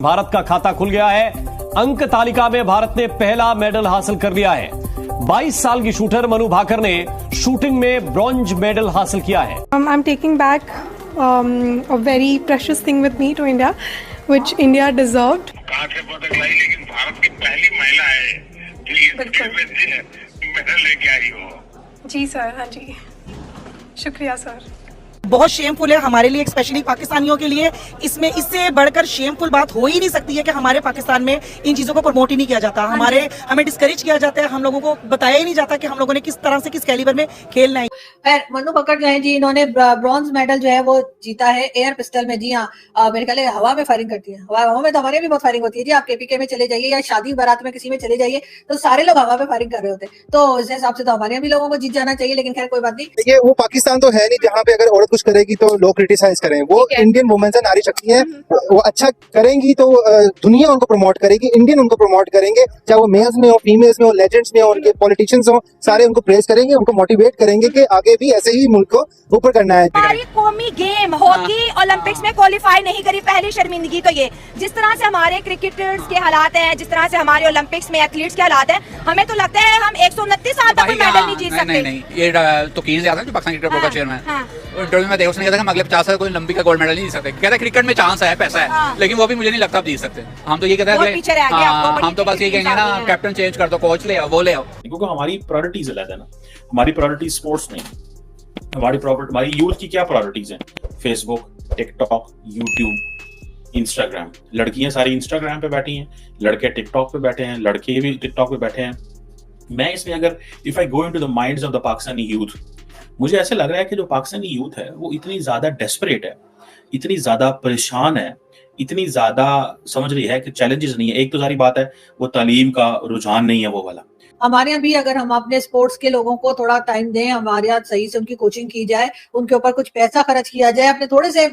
भारत का खाता खुल गया है। अंक तालिका में भारत ने पहला मेडल हासिल कर लिया है। 22 साल की शूटर मनु भाकर ने शूटिंग में ब्रॉन्ज मेडल हासिल किया है। I'm taking back a very precious thing with me to India, which India deserved. कांस्य पदक लाई, लेकिन भारत की पहली महिला है जो इस मेडल लेके आई हो। जी सर, हाँ जी, शुक्रिया सर। बहुत शेमफुल है हमारे लिए, स्पेशली पाकिस्तानियों के लिए। इसमें इससे बढ़कर शेमफुल बात हो ही नहीं सकती है कि हमारे पाकिस्तान में इन चीजों को प्रमोट ही नहीं किया जाता। हमें डिस्करेज किया जाता है, हम लोगों को बताया ही नहीं जाता कि हम लोगों ने किस तरह से किस कैलिबर में खेलना है। मनु भाकर जो है जी, इन्होंने ब्रॉन्ज मेडल जो है वो जीता है एयर पिस्टल में। जी हाँ, मेरे ख्याल हवा में फायरिंग करती है। हवा में तो हमारे भी बहुत फायरिंग होती है जी। आप केपीके में चले जाइए या शादी बारात में किसी में चले जाइए तो सारे लोग हवा में फायरिंग कर रहे होते हैं। तो इस हिसाब से तो हमारे भी लोगों को जीत जाना चाहिए, लेकिन खैर कोई बात नहीं। ये वो पाकिस्तान तो है नहीं जहाँ पे अगर औरत कुछ करेगी तो लोग क्रिटिसाइज करें। वो इंडियन वुमेन्स है, नारी शक्ति है। वो अच्छा करेंगी तो दुनिया उनको प्रमोट करेगी, इंडियन उनको प्रमोट करेंगे, चाहे वो मेल्स में हो, फीमेल्स में हो, लेजेंड्स में हो, उनके पॉलिटिशियंस हो, सारे उनको प्रेस करेंगे, उनको मोटिवेट करेंगे कि आगे भी ऐसे ही मुल्क को ऊपर करना है। हमारी कौमी गेम हॉकी ओलंपिक्स में क्वालिफाई नहीं करी, पहली शर्मिंदगी तो ये। जिस तरह से हमारे क्रिकेटर्स के हालात हैं, जिस तरह से हमारे ओलंपिक्स में एथलीट्स के हालात हैं, हमें तो लगता है हम 129 साल तक कोई मेडल नहीं जीत सकते। नहीं, ये तो कीन ज्यादा जो पाकिस्तान क्रिकेट बोर्ड का चेयरमैन इंटरव्यू में देखा, उसने कहा कि हम अगले 50 साल कोई ओलंपिक का गोल्ड मेडल नहीं जीत सकते। कहता है क्रिकेट में चांस है, पैसा है, लेकिन वो भी मुझे नहीं लगता आप जीत सकते। हम तो ये कहते हैं कि हम तो बस ये कहेंगे ना, कैप्टन चेंज कर दो, कोच ले आओ, वो ले आओ। क्योंकि हमारी प्रायोरिटीज अलग है ना। हमारी प्रायोरिटी स्पोर्ट्स नहीं, हमारी यूथ की क्या प्रायोरिटीज हैं? Facebook, TikTok, YouTube, Instagram. लड़कियां सारी इंस्टाग्राम पे बैठी हैं, लड़के टिकटॉक पे बैठे हैं, लड़के भी टिकटॉक पे बैठे हैं। मैं इसमें अगर if I go into the minds of the Pakistani youth, मुझे ऐसे लग रहा है कि जो पाकिस्तानी यूथ है वो इतनी ज्यादा डेस्परेट है, इतनी ज्यादा परेशान है, इतनी ज्यादा समझ रही है कि चैलेंजेस नहीं है। एक तो सारी बात है वो तालीम का रुझान नहीं है वो वाला। हमारे यहाँ भी अगर हम अपने स्पोर्ट्स के लोगों को थोड़ा टाइम दें, हमारे यहाँ सही से उनकी कोचिंग की जाए, उनके ऊपर कुछ पैसा खर्च किया जाए, अपने थोड़े से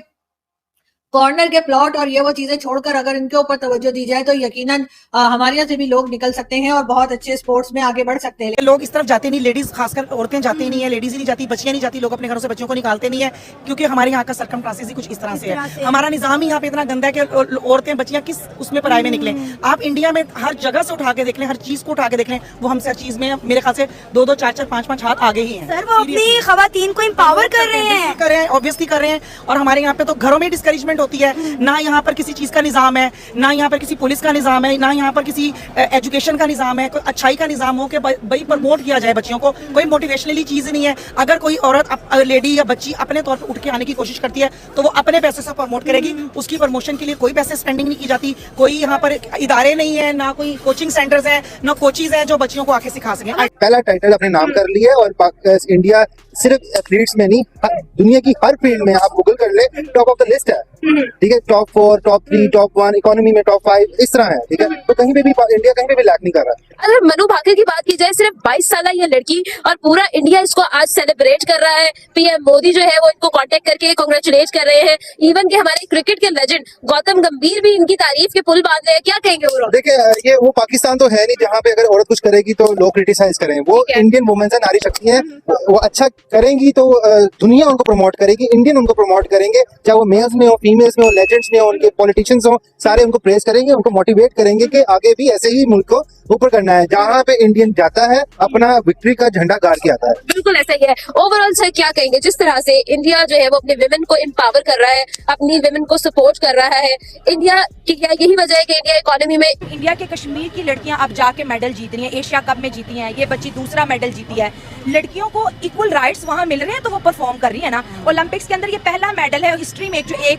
कॉर्नर के प्लॉट और ये वो चीजें छोड़कर अगर इनके ऊपर तवज्जो दी जाए तो यकीनन हमारे यहाँ से भी लोग निकल सकते हैं और बहुत अच्छे स्पोर्ट्स में आगे बढ़ सकते हैं। लोग इस तरफ जाते नहीं, लेडीज खासकर औरतें जाती नहीं है, लेडीज ही नहीं जाती, बच्चियां नहीं जाती, लोग अपने घरों से बच्चों को निकालते नहीं है, क्योंकि हमारे यहाँ का सरकमस्टांसेस ही कुछ इस तरह से है। हमारा निजाम ही यहाँ पे इतना गंदा है कि औरतें बच्चियां किस उसमें पढ़ाई में निकले। आप इंडिया में हर जगह से उठा के देख लें, हर चीज को उठा के देख लें, वो हमसे हर चीज में मेरे ख्याल से 2-2, 4-4, 5-5 हाथ आगे ही है। वो अपनी खवातीन को एम्पावर कर रहे हैं, ऑब्वियसली कर रहे हैं। और हमारे यहाँ पे तो घरों में डिस्करेजमेंट होती है ना, यहाँ पर किसी चीज का निजाम है, ना यहाँ पर किसी पुलिस का निजाम है, ना यहाँ पर किसी एजुकेशन का निजाम है, कोई अच्छाई का निजाम हो कि भाई प्रमोट किया जाए बच्चियों को। कोई मोटिवेशनली चीज नहीं है। अगर कोई औरत लेडी या बच्ची अपने तौर पर उठ के आने की कोशिश करती है तो वो अपने पैसे से प्रमोट करेगी, उसकी प्रमोशन के लिए कोई पैसे स्पेंडिंग नहीं की जाती। कोई यहाँ पर इदारे नहीं है, ना कोई कोचिंग सेंटर्स है, ना कोचिज है जो बच्चियों को आके सिखा सके। पहला टाइटल अपने नाम कर लिया और इंडिया सिर्फ एथलीट्स में नहीं, दुनिया की हर फील्ड में आप गूगल कर ले, टॉप ऑफ द लिस्ट है। ठीक है, टॉप 4, टॉप 3, टॉप 1, इकोनॉमी में टॉप 5, इस तरह है। ठीक है, तो कहीं पे भी इंडिया कहीं पे भी लैक नहीं कर रहा। अगर मनु भाकर की बात की जाए, सिर्फ 22 साल ये लड़की और पूरा इंडिया इसको आज सेलिब्रेट कर रहा है। पीएम मोदी जो है वो इनको कांटेक्ट करके कांग्रेचुलेट कर रहे हैं। इवन के हमारे क्रिकेट के लेजेंड गौतम गंभीर भी इनकी तारीफ के पुल बांध रहे हैं। क्या कहेंगे वो? देखिए, ये वो पाकिस्तान तो है नहीं जहाँ पे अगर औरत कुछ करेगी तो लोग क्रिटिसाइज करें। वो इंडियन वुमेन्स है, नारी शक्ति है। वो अच्छा करेंगी तो दुनिया उनको प्रमोट करेगी, इंडियन उनको प्रमोट करेंगे, चाहे वो मेल्स में हो, फीमेल्स में हो, लेजेंड्स में हो, उनके पॉलिटिशियंस हो, सारे उनको प्रेस करेंगे, उनको मोटिवेट करेंगे कि आगे भी ऐसे ही मुल्क को ऊपर करना है। जहाँ पे इंडियन जाता है अपना विक्ट्री का झंडा गाड़ के आता है। बिल्कुल ऐसा ही है। ओवरऑल सर क्या कहेंगे, जिस तरह से इंडिया जो है वो अपने विमेन को एम्पावर कर रहा है, अपनी विमेन को सपोर्ट कर रहा है, इंडिया की क्या यही वजह है कि इंडिया इकोनॉमी में इंडिया के कश्मीर की लड़कियां अब जाके मेडल जीत रही हैं, एशिया कप में जीती हैं, ये बच्ची दूसरा मेडल जीती है। लड़कियों को इक्वल राइट्स वहां मिल रहे हैं तो वो परफॉर्म कर रही है ना। ओलंपिक्स के अंदर ये पहला मेडल है हिस्ट्री में जो एक